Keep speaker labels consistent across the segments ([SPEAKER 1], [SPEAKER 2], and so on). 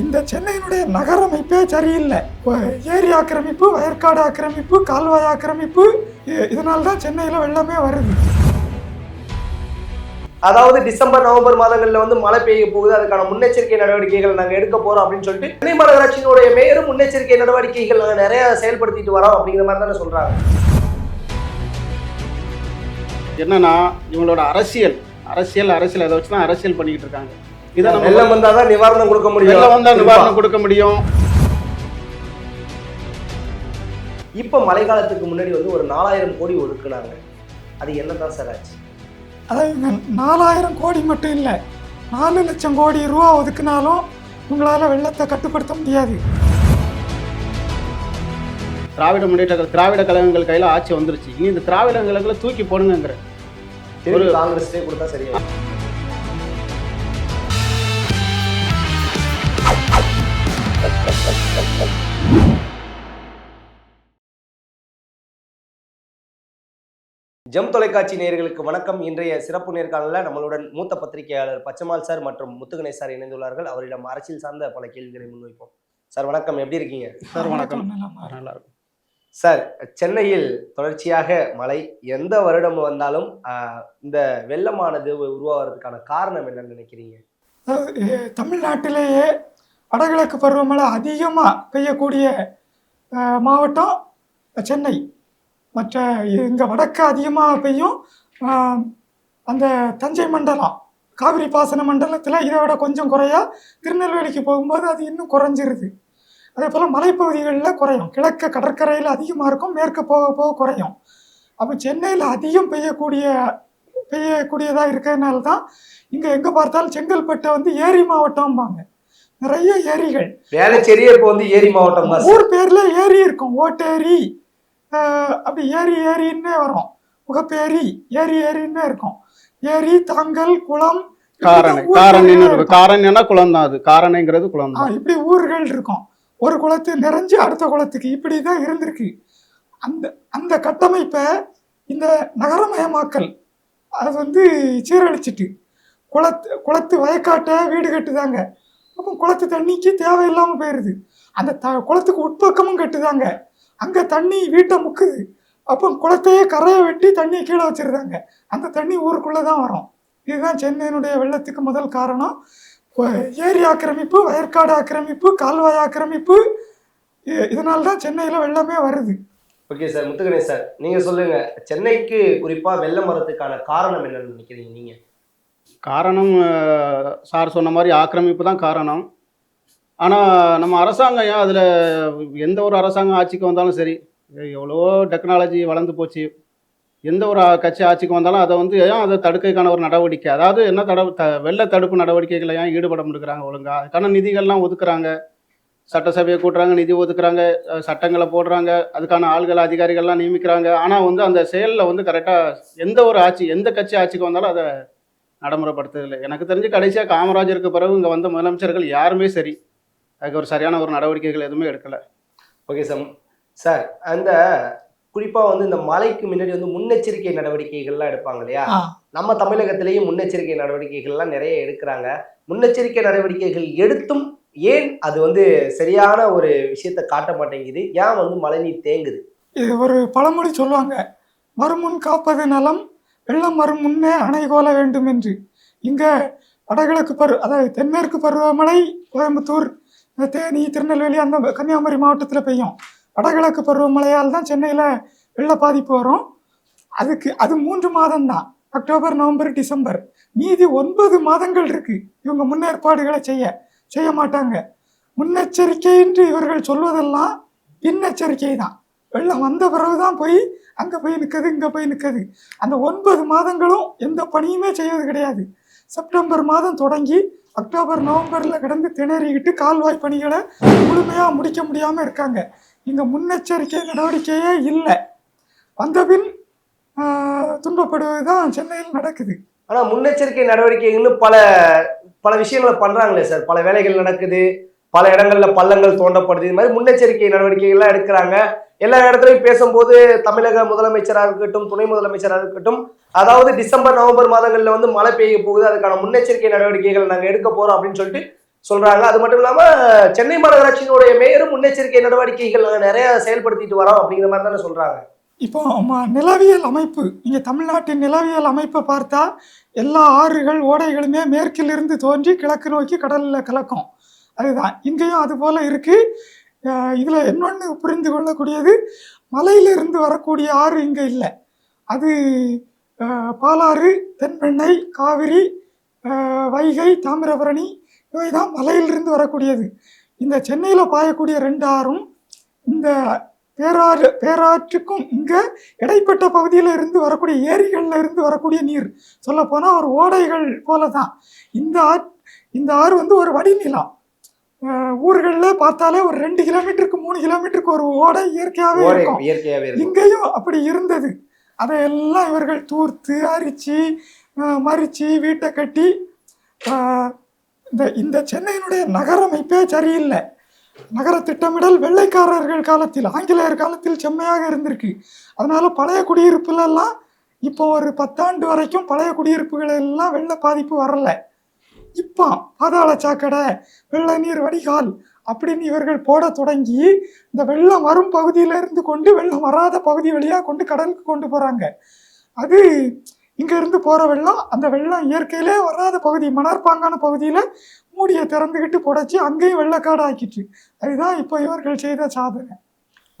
[SPEAKER 1] இந்த சென்னையினுடைய நகரமைப்பே சரியில்லை. ஏரி ஆக்கிரமிப்பு, வயற்காடு ஆக்கிரமிப்பு, கால்வாய் ஆக்கிரமிப்பு, இதனால தான் சென்னையில் வெள்ளமே வருது.
[SPEAKER 2] அதாவது டிசம்பர் நவம்பர் மாதங்கள்ல வந்து மழை பெய்ய போகுது, அதுக்கான முன்னெச்சரிக்கை நடவடிக்கைகள் நாங்க எடுக்க போறோம் அப்படின்னு சொல்லிட்டு சென்னை மாநகராட்சியினுடைய மேயரும் முன்னெச்சரிக்கை நடவடிக்கைகள் நாங்க நிறைய செயல்படுத்திட்டு வரோம் அப்படிங்கிற மாதிரி தானே சொல்றாங்க.
[SPEAKER 3] என்னன்னா இவங்களோட அரசியல் அதை வச்சுதான் அரசியல் பண்ணிக்கிட்டு இருக்காங்க. இதை
[SPEAKER 2] வெள்ளம் வந்தாதான் நிவாரணம் கொடுக்க முடியும்,
[SPEAKER 3] வெள்ளம் வந்தா நிவாரணம் கொடுக்க முடியும்.
[SPEAKER 2] இப்ப மழை காலத்துக்கு முன்னாடி வந்து ஒரு 4000 கோடி ஒதுக்குனாங்க. அது என்னதான் சார் ஆச்சு?
[SPEAKER 1] அதாவது 4000 கோடி மட்டும் இல்லை, 4 லட்சம் கோடி ரூபா ஒதுக்குனாலும் உங்களால் வெள்ளத்தை கட்டுப்படுத்த முடியாது.
[SPEAKER 3] திராவிட கழகங்கள் கையில் ஆட்சி வந்துருச்சு. இனி இந்த திராவிட கழகங்களை தூக்கி போடுங்கிற
[SPEAKER 2] ஒரு காங்கிரஸே கொடுத்தா சரியா? ஜெம் தொலைக்காட்சி நேயர்களுக்கு வணக்கம். இன்றைய சிறப்பு நேர்காணலில் நம்மளுடன் மூத்த பத்திரிகையாளர் பச்சைமால் சார் மற்றும் முத்துகணேஷ் சார் இணைந்துள்ளார்கள். அவரிடம் அரசியல் சார்ந்த பல கேள்விகளை முன்வைப்போம். சார் வணக்கம், எப்படி இருக்கீங்க?
[SPEAKER 3] சார் வணக்கம், நல்லா இருக்கும்
[SPEAKER 2] சார். சென்னையில் தொடர்ச்சியாக மழை எந்த வருடம் வந்தாலும் இந்த வெள்ளமானது உருவாகிறதுக்கான காரணம் என்னன்னு நினைக்கிறீங்க?
[SPEAKER 1] தமிழ்நாட்டிலேயே வடகிழக்கு பருவமழை அதிகமாக பெய்யக்கூடிய மாவட்டம் சென்னை. மற்ற இங்கே வடக்கு அதிகமாக பெய்யும் அந்த தஞ்சை மண்டலம், காவிரி பாசன மண்டலத்தில் இதை விட கொஞ்சம் குறையா. திருநெல்வேலிக்கு போகும்போது அது இன்னும் குறைஞ்சிருது. அதே போல் மலைப்பகுதிகளில் குறையும், கிழக்கு கடற்கரையில் அதிகமாக இருக்கும், மேற்கு போக போக குறையும். அப்போ சென்னையில் அதிகம் பெய்யக்கூடியதாக இருக்கிறதுனால தான் இங்கே எங்கே பார்த்தாலும் செங்கல்பட்டை வந்து ஏரி மாவட்டம்பாங்க. நிறைய ஏரிகள்.
[SPEAKER 2] வேளச்சேரியே இப்போ வந்து ஏரி மாவட்டம்.
[SPEAKER 1] ஊர் பேரில் ஏரி இருக்கும், ஓட்டேரி, அப்படி ஏரின்னே வரும், முகப்பேரி, ஏரின்னே இருக்கும். ஏரி, தாங்கல், குளம்,
[SPEAKER 3] காரணினா குளம் தான். அது காரணிங்கிறது குளம் தான்.
[SPEAKER 1] இப்படி ஊர்கள் இருக்கும். ஒரு குளத்து நிறைஞ்சு அடுத்த குளத்துக்கு இப்படி தான் இருந்திருக்கு. அந்த கட்டமைப்பை இந்த நகரமயமாக்கல் அது வந்து சீரழிச்சிட்டு குளத்து வயக்காட்டை வீடு கட்டுதாங்க. அப்போ குளத்து தண்ணிக்கு தேவையில்லாமல் போயிடுது. அந்த குளத்துக்கு உட்பக்கமும் கட்டுதாங்க, அங்கே தண்ணி வீட்டை முக்குது. அப்போ குளத்தையே கரையை வெட்டி தண்ணியை கீழே வச்சிருந்தாங்க. அந்த தண்ணி ஊருக்குள்ளே தான் வரும். இதுதான் சென்னையினுடைய வெள்ளத்துக்கு முதல் காரணம். ஏரி ஆக்கிரமிப்பு, வயற்காடு ஆக்கிரமிப்பு, கால்வாய் ஆக்கிரமிப்பு, இதனால தான் சென்னையில் வெள்ளமே வருது.
[SPEAKER 2] ஓகே சார், முத்துகணேஷ் சார் நீங்க சொல்லுங்க, சென்னைக்கு குறிப்பா வெள்ளம் வரதுக்கான காரணம் என்னன்னு நினைக்கிறீங்க நீங்க?
[SPEAKER 3] காரணம் சார் சொன்ன மாதிரி ஆக்கிரமிப்பு தான் காரணம். ஆனால் நம்ம அரசாங்கம் ஏன் அதில் எந்த ஒரு அரசாங்கம் ஆட்சிக்கு வந்தாலும் சரி, எவ்வளவோ டெக்னாலஜி வளர்ந்து போச்சு, எந்த ஒரு கட்சி ஆட்சிக்கு வந்தாலும் அதை வந்து ஏன் அதை தடுக்கைக்கான ஒரு நடவடிக்கை, அதாவது என்ன வெள்ள தடுப்பு நடவடிக்கைகளை ஏன் ஈடுபட முடிக்கிறாங்க ஒழுங்கா? அதுக்கான நிதிகள்லாம் ஒதுக்குறாங்க, சட்டசபையை கூட்டுறாங்க, நிதி ஒதுக்குறாங்க, சட்டங்களை போடுறாங்க, அதுக்கான ஆள்கள் அதிகாரிகள்லாம் நியமிக்கிறாங்க. ஆனால் வந்து அந்த செயலில் வந்து கரெக்டாக எந்த ஒரு ஆட்சி, எந்த கட்சி ஆட்சிக்கு வந்தாலும் அதை நடைமுறைப்படுத்துறதில்லை. எனக்கு தெரிஞ்சு கடைசியாக காமராஜருக்கு பிறகு இங்கே வந்த முதலமைச்சர்கள் யாருமே சரி அதுக்கு ஒரு சரியான ஒரு நடவடிக்கைகள் எதுவுமே எடுக்கலை.
[SPEAKER 2] Okay sir. சார் அந்த குறிப்பா வந்து இந்த மழைக்கு முன்னாடி வந்து முன்னெச்சரிக்கை நடவடிக்கைகள்லாம் எடுப்பாங்க இல்லையா? நம்ம தமிழகத்திலேயே முன்னெச்சரிக்கை நடவடிக்கைகள்லாம் நிறைய எடுக்கிறாங்க. முன்னெச்சரிக்கை நடவடிக்கைகள் எடுத்தும் ஏன் அது வந்து சரியான ஒரு விஷயத்த காட்ட மாட்டேங்குது? ஏன் வந்து மழைநீர் தேங்குது?
[SPEAKER 1] இது ஒரு பழமொழி சொல்லுவாங்க, வருமுன் காப்பது நலம், வெள்ளம் வரும் முன்னே அணை கோல வேண்டும் என்று. இங்கே வடகிழக்கு அதாவது தென்மேற்கு பருவமழை கோயம்புத்தூர், தேனி, திருநெல்வேலி, அந்த கன்னியாகுமரி மாவட்டத்தில் பெய்யும். வடகிழக்கு பருவமழையால் தான் சென்னையில் வெள்ள பாதிப்பு வரும். அது 3 மாதம் தான், அக்டோபர், நவம்பர், டிசம்பர். மீதி 9 மாதங்கள் இருக்கு இவங்க முன்னேற்பாடுகளை செய்ய மாட்டாங்க. முன்னெச்சரிக்கை என்று இவர்கள் சொல்வதெல்லாம் பின்னெச்சரிக்கை தான். வெள்ளம் வந்த பிறகுதான் போய் அங்கே போய் நிற்குது, இங்கே போய் நிற்குது. அந்த 9 மாதங்களும் எந்த பணியுமே செய்வது கிடையாது. செப்டம்பர் மாதம் தொடங்கி அக்டோபர், நவம்பரில் கிடந்து திணறிக்கிட்டு கால்வாய் பணிகளை முழுமையாக முடிக்க முடியாமல் இருக்காங்க. இங்கே முன்னெச்சரிக்கை நடவடிக்கையே இல்லை. வந்தபின் துன்பப்படுவது தான் சென்னையில் நடக்குது.
[SPEAKER 2] ஆனால் முன்னெச்சரிக்கை நடவடிக்கைன்னு பல விஷயங்களை பண்ணுறாங்களே சார். பல வேலைகள் நடக்குது, பல இடங்கள்ல பள்ளங்கள் தோண்டப்படுது. இது மாதிரி முன்னெச்சரிக்கை நடவடிக்கைகள்லாம் எடுக்கிறாங்க. எல்லா இடத்துலையும் பேசும்போது தமிழக முதலமைச்சராக இருக்கட்டும், துணை முதலமைச்சராக இருக்கட்டும், அதாவது டிசம்பர் நவம்பர் மாதங்கள்ல வந்து மழை பெய்ய போகுது, அதுக்கான முன்னெச்சரிக்கை நடவடிக்கைகள் நாங்கள் எடுக்க போறோம் அப்படின்னு சொல்லிட்டு சொல்றாங்க. அது மட்டும் இல்லாம சென்னை மாநகராட்சியினுடைய மேயரும் முன்னெச்சரிக்கை நடவடிக்கைகள் நிறைய செயல்படுத்திட்டு வரோம் அப்படிங்கிற மாதிரி தானே சொல்றாங்க.
[SPEAKER 1] இப்போ நிலவியல் அமைப்பு, நீங்கள் தமிழ்நாட்டின் நிலவியல் அமைப்பை பார்த்தா எல்லா ஆறுகள் ஓடைகளுமே மேற்கிலிருந்து தோன்றி கிழக்கு நோக்கி கடலில் கலக்கும். அதுதான் இங்கேயும் அது போல் இருக்குது. இதில் இன்னொன்று புரிந்து கொள்ளக்கூடியது, மலையிலிருந்து வரக்கூடிய ஆறு இங்கே இல்லை. அது பாலாறு, தென்பெண்ணை, காவிரி, வைகை, தாமிரபரணி இவை தான் மலையிலிருந்து வரக்கூடியது. இந்த சென்னையில் பாயக்கூடிய 2 ஆறும் இந்த பேராற்றுக்கும் இங்கே இடைப்பட்ட பகுதியில் இருந்து வரக்கூடிய ஏரிகளில் இருந்து வரக்கூடிய நீர், சொல்லப்போனால் ஒரு ஓடைகள் போல தான். இந்த ஆறு வந்து ஒரு வடிநிலம். ஊர்களில் பார்த்தாலே ஒரு 2 கிலோமீட்டருக்கு 3 கிலோமீட்டருக்கு ஒரு ஓடை இயற்கையாகவே இருக்கும். இங்கேயும் அப்படி இருந்தது. அதையெல்லாம் இவர்கள் தூர்த்து அரிச்சு மறிச்சு வீட்டை கட்டி, இந்த சென்னையினுடைய நகரமைப்பே சரியில்லை. நகர திட்டமிடல் வெள்ளைக்காரர்கள் காலத்தில், ஆங்கிலேயர் காலத்தில் செம்மையாக இருந்திருக்கு. அதனால பழைய குடியிருப்புலெல்லாம் இப்போ ஒரு 10 ஆண்டு வரைக்கும் பழைய குடியிருப்புகள் எல்லாம் வெள்ள பாதிப்பு வரலை. இப்போ பாதாள சாக்கடை, வெள்ள நீர் வடிகால் அப்படின்னு இவர்கள் போட தொடங்கி இந்த வெள்ளம் வரும் பகுதியிலிருந்து கொண்டு வெள்ளம் வராத பகுதி வழியாக கொண்டு கடலுக்கு கொண்டு போகிறாங்க. அது இங்கேருந்து போகிற வெள்ளம், அந்த வெள்ளம் இயற்கையிலே வராத பகுதி, மணற்பாங்கான பகுதியில் மூடியை திறந்துக்கிட்டு புடைச்சி அங்கேயும் வெள்ளக்காடு ஆக்கிட்டு. அதுதான் இப்போ இவர்கள் செய்த சாதனை.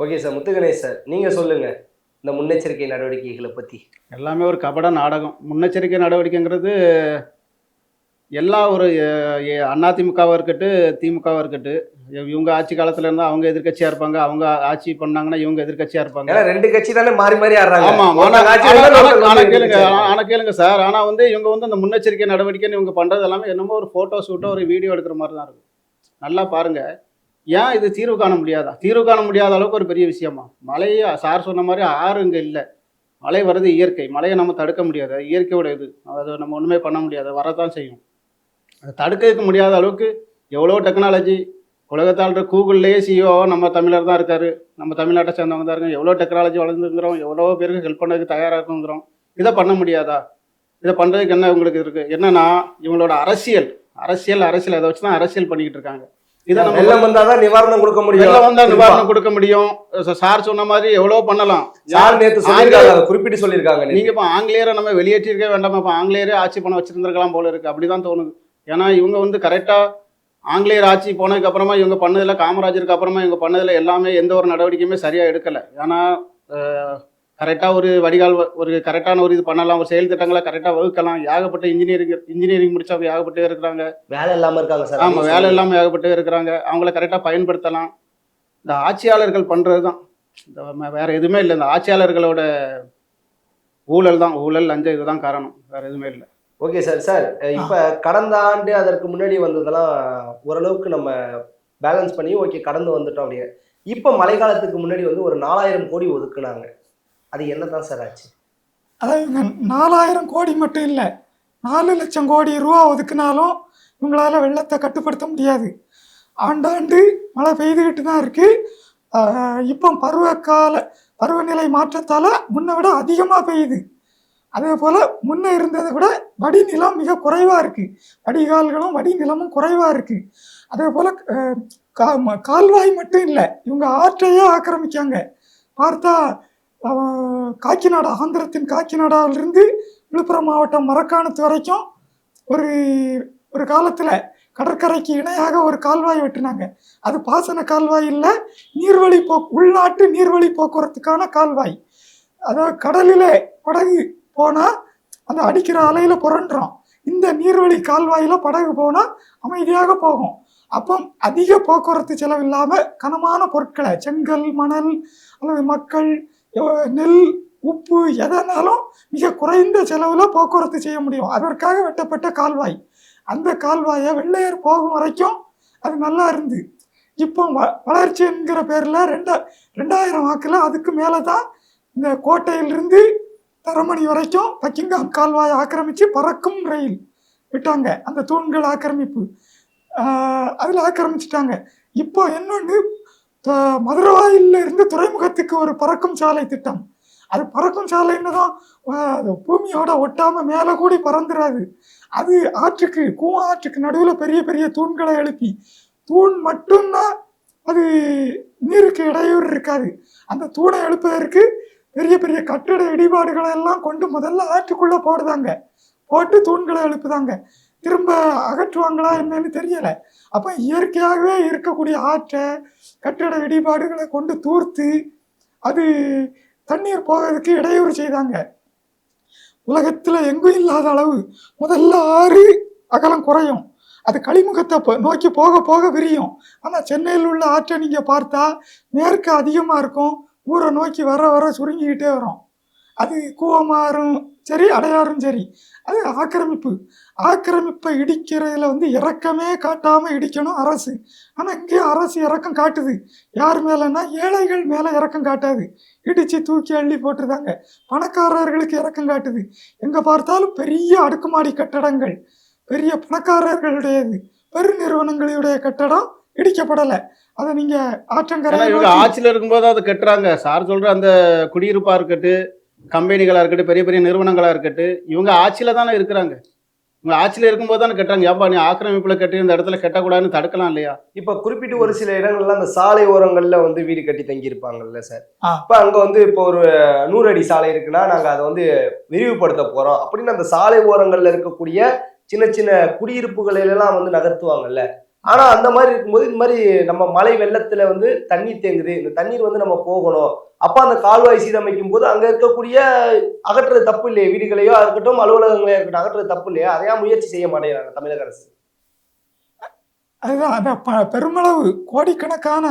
[SPEAKER 2] Okay sir. முத்துகணேஷ் சார், நீங்கள் சொல்லுங்கள் இந்த முன்னெச்சரிக்கை நடவடிக்கைகளை பற்றி.
[SPEAKER 3] எல்லாமே ஒரு கபட நாடகம். முன்னெச்சரிக்கை நடவடிக்கைங்கிறது எல்லா ஒரு அதிமுகவாக இருக்கட்டும், திமுகவாக இருக்கட்டும், இவங்க ஆட்சி காலத்துல இருந்தால் அவங்க எதிர்கட்சியாக இருப்பாங்க, அவங்க ஆட்சி பண்ணாங்கன்னா இவங்க எதிர்கட்சியாக இருப்பாங்க.
[SPEAKER 2] 2 கட்சி தானே மாறி மாறி ஆடுறாங்க.
[SPEAKER 3] ஆமாம். ஆனால் கேளுங்க சார், ஆனால் வந்து இவங்க வந்து அந்த முன்னெச்சரிக்கை நடவடிக்கைன்னு இவங்க பண்ணுறது எல்லாமே என்னமோ ஒரு ஃபோட்டோ ஷூட்டோ ஒரு வீடியோ எடுக்கிற மாதிரி தான் இருக்கும். நல்லா பாருங்க, ஏன் இது தீர்வு காண முடியாதா? தீர்வு காண முடியாத அளவுக்கு ஒரு பெரிய விஷயமா? மழையை சார் சொன்ன மாதிரி ஆறு இங்கே இல்லை. மழை வர்றது இயற்கை, மழையை நம்ம தடுக்க முடியாது, இயற்கையோட இது, அதை நம்ம ஒன்றுமே பண்ண முடியாது, வரதான் செய்யும். அதை தடுக்க முடியாத அளவுக்கு எவ்வளோ டெக்னாலஜி, உலகத்தால் கூகுள்லேயே சிஇஓ நம்ம தமிழர் தான் இருக்காரு, நம்ம தமிழ்நாட்டை சேர்ந்தவங்க தான் இருக்காங்க. எவ்வளோ டெக்னாலஜி வளர்ந்துங்கிறோம், எவ்வளோ பேருக்கு ஹெல்ப் பண்ணதுக்கு தயாராக இருக்குங்கிறோம். இதை பண்ண முடியாதா? இதை பண்ணுறதுக்கு என்ன உங்களுக்கு இருக்குது? என்னன்னா இவங்களோட அரசியல் அதை வச்சு தான் அரசியல் பண்ணிக்கிட்டு இருக்காங்க. இதை நம்ம
[SPEAKER 2] வெள்ளம் வந்தாதான் நிவாரணம் கொடுக்க முடியும்,
[SPEAKER 3] வெள்ளம் வந்தா நிவாரணம் கொடுக்க முடியும். சார் சொன்ன மாதிரி எவ்வளோ பண்ணலாம்.
[SPEAKER 2] குறிப்பிட்டு சொல்லியிருக்காங்க.
[SPEAKER 3] நீங்க இப்போ ஆங்கிலேயரை நம்ம வெளியேற்றிருக்கே வேண்டாம், இப்போ ஆங்கிலேயரே ஆட்சி பண்ண வச்சிருந்திருக்கலாம் போல இருக்கு, அப்படிதான் தோணுது. ஏன்னா இவங்க வந்து கரெக்டாக ஆங்கிலேயர் ஆட்சி போனதுக்கு அப்புறமா இவங்க பண்ணதில்லை, காமராஜருக்கு அப்புறமா இவங்க பண்ணதில்லை, எல்லாமே எந்த ஒரு நடவடிக்கையுமே சரியாக எடுக்கலை. ஏன்னா கரெக்டாக ஒரு வடிகால், ஒரு கரெக்டான ஒரு இது பண்ணலாம், ஒரு செயல் திட்டங்களை கரெக்டாக வகுக்கலாம். ஏகப்பட்ட இன்ஜினியரிங் முடிச்சவங்க ஏகப்பட்டே இருக்கிறாங்க,
[SPEAKER 2] வேலை இல்லாமல் இருக்காங்க சார்.
[SPEAKER 3] ஆமாம், வேலை இல்லாமல் ஏகப்பட்டே இருக்கிறாங்க. அவங்கள கரெக்டாக பயன்படுத்தலாம். இந்த ஆட்சியாளர்கள் பண்ணுறது தான், வேற எதுவுமே இல்லை. இந்த ஆட்சியாளர்களோட ஊழல் தான், ஊழல் லஞ்சம் இதுதான் காரணம், வேற எதுவுமே இல்லை.
[SPEAKER 2] Okay sir. சார், இப்போ கடந்த ஆண்டு அதற்கு முன்னாடி வந்ததெல்லாம் ஓரளவுக்கு நம்ம பேலன்ஸ் பண்ணி ஓகே கடந்து வந்துட்டோம் அப்படியே. இப்போ மழை காலத்துக்கு முன்னாடி வந்து ஒரு 4000 கோடி ஒதுக்குனாங்க. அது என்ன தான் சார் ஆச்சு?
[SPEAKER 1] அதாவது 4000 கோடி மட்டும் இல்லை, 4 லட்சம் கோடி ரூபா ஒதுக்குனாலும் இவங்களால வெள்ளத்தை கட்டுப்படுத்த முடியாது. ஆண்டாண்டு மழை பெய்துக்கிட்டு தான் இருக்குது. இப்போ பருவநிலை மாற்றத்தால் முன்னை விட அதிகமாக பெய்யுது. அதே போல் முன்னே இருந்ததை விட வடிநிலம் மிக குறைவாக இருக்குது, வடிகால்களும் வடிநிலமும் குறைவாக இருக்குது. அதே போல் கால்வாய் மட்டும் இல்லை, இவங்க ஆற்றையே ஆக்கிரமிக்காங்க. பார்த்தா காக்கிநாடா, ஆந்திரத்தின் காக்கிநாடாவிலிருந்து விழுப்புரம் மாவட்டம் மரக்காணத்து வரைக்கும் ஒரு காலத்தில் கடற்கரைக்கு இணையாக ஒரு கால்வாய் வெட்டினாங்க. அது பாசன கால்வாய் இல்லை, உள்நாட்டு நீர்வழி போக்குவரத்துக்கான கால்வாய். அதாவது கடலில் படகு போனால் அந்த அடிக்கிற அலையில் புரண்டுறோம், இந்த நீர்வழி கால்வாயில் படகு போனால் அமைதியாக போகும். அப்போ அதிக போக்குவரத்து செலவு இல்லாமல் கனமான பொருட்களை, செங்கல், மணல் அல்லது மக்கள், நெல், உப்பு எதனாலும் மிக குறைந்த செலவில் போக்குவரத்து செய்ய முடியும். அதற்காக வெட்டப்பட்ட கால்வாய். அந்த கால்வாயை வெள்ளையர் போகும் வரைக்கும் அது நல்லா இருந்து, இப்போ வளர்ச்சி என்கிற பேரில் 2000 வாக்கில் அதுக்கு மேலே தான் இந்த கோட்டையிலிருந்து தரமணி வரைக்கும் பக்கிங்காம் கால்வாயை ஆக்கிரமித்து பறக்கும் ரயில் விட்டாங்க. அந்த தூண்கள் ஆக்கிரமிப்பு அதில் ஆக்கிரமிச்சிட்டாங்க. இப்போ இன்னொன்று, மதுரவாயிலிருந்து துறைமுகத்துக்கு ஒரு பறக்கும் சாலை திட்டம், அது பறக்கும் சாலைன்னு தான் அது பூமியோட ஒட்டாம மேலே கூடி பறந்துடாது. அது ஆற்றுக்கு ஆற்றுக்கு நடுவில் பெரிய பெரிய தூண்களை எழுப்பி, தூண் மட்டும்தான் அது நீருக்கு இடையூறு இருக்காது. அந்த தூணை எழுப்பதற்கு பெரிய பெரிய கட்டிட இடிபாடுகளை எல்லாம் கொண்டு முதல்ல ஆற்றுக்குள்ள போட்டு தூண்களை எழுப்புதாங்க. திரும்ப அகற்றுவாங்களா என்னன்னு தெரியல. அப்ப இயற்கையாகவே இருக்கக்கூடிய ஆற்றை கட்டிட இடிபாடுகளை கொண்டு தூர்த்து அது தண்ணீர் போவதற்கு இடையூறு செய்தாங்க. உலகத்துல எங்கும் இல்லாத அளவு முதல்ல ஆறு அகலம் குறையும், அது கழிமுகத்தை நோக்கி போக போக விரியும். ஆனா சென்னையில் உள்ள ஆற்றை நீங்க பார்த்தா மேற்கு அதிகமா இருக்கும், ஊரை நோக்கி வர வர சுருங்கிக்கிட்டே வரும். அது கூவமாறும் சரி, அடையாறும் சரி, அது ஆக்கிரமிப்பை இடிக்கிறதுல இறக்கமே காட்டாம இடிக்கணும் அரசு. ஆனா இங்கே அரசு இறக்கம் காட்டுது. யார் மேலன்னா ஏழைகள் மேல இறக்கம் காட்டாது, இடிச்சு தூக்கி அள்ளி போட்டுருதாங்க. பணக்காரர்களுக்கு இறக்கம் காட்டுது. எங்க பார்த்தாலும் பெரிய அடுக்குமாடி கட்டடங்கள், பெரிய பணக்காரர்களுடையது, பெருநிறுவனங்களுடைய கட்டடம் இடிக்கப்படலை. அதை நீங்க ஆற்றங்கரை
[SPEAKER 3] ஆட்சியில் இருக்கும்போது அதை கட்டுறாங்க. சார் சொல்ற அந்த குடியிருப்பா இருக்கட்டு, கம்பெனிகளா இருக்கட்டும், பெரிய பெரிய நிறுவனங்களா இருக்கட்டும், இவங்க ஆட்சியில தானே இருக்கிறாங்க. இவங்க ஆட்சியில இருக்கும்போது தானே கட்டுறாங்க. ஏப்பா நீ ஆக்கிரமிப்புல கட்டி இந்த இடத்துல கட்டக்கூடாதுன்னு தடுக்கலாம் இல்லையா?
[SPEAKER 2] இப்ப குறிப்பிட்டு ஒரு சில இடங்கள்ல அந்த சாலை ஓரங்கள்ல வீடு கட்டி தங்கி இருப்பாங்கல்ல சார். இப்ப அங்க இப்போ ஒரு 100 அடி சாலை இருக்குன்னா நாங்க அதை விரிவுபடுத்த போறோம் அப்படின்னு அந்த சாலை ஓரங்கள்ல இருக்கக்கூடிய சின்ன சின்ன குடியிருப்புகளை எல்லாம் நகர்த்துவாங்கல்ல. ஆனா அந்த மாதிரி இருக்கும்போது இந்த மாதிரி நம்ம மழை வெள்ளத்துல தண்ணீர் தேங்குது, இந்த தண்ணீர் நம்ம போகணும். அப்ப அந்த கால்வாய் சீரமைக்கும் போது அங்க இருக்கக்கூடிய அகற்றுறது தப்பு இல்லையே, வீடுகளையோ இருக்கட்டும் அலுவலகங்களையோ இருக்கட்டும், அகற்றுறது தப்பு இல்லையா? அதையா முயற்சி செய்ய மாட்டேங்கிறாங்க தமிழக அரசு?
[SPEAKER 1] அதுதான் அந்த பெருமளவு கோடிக்கணக்கான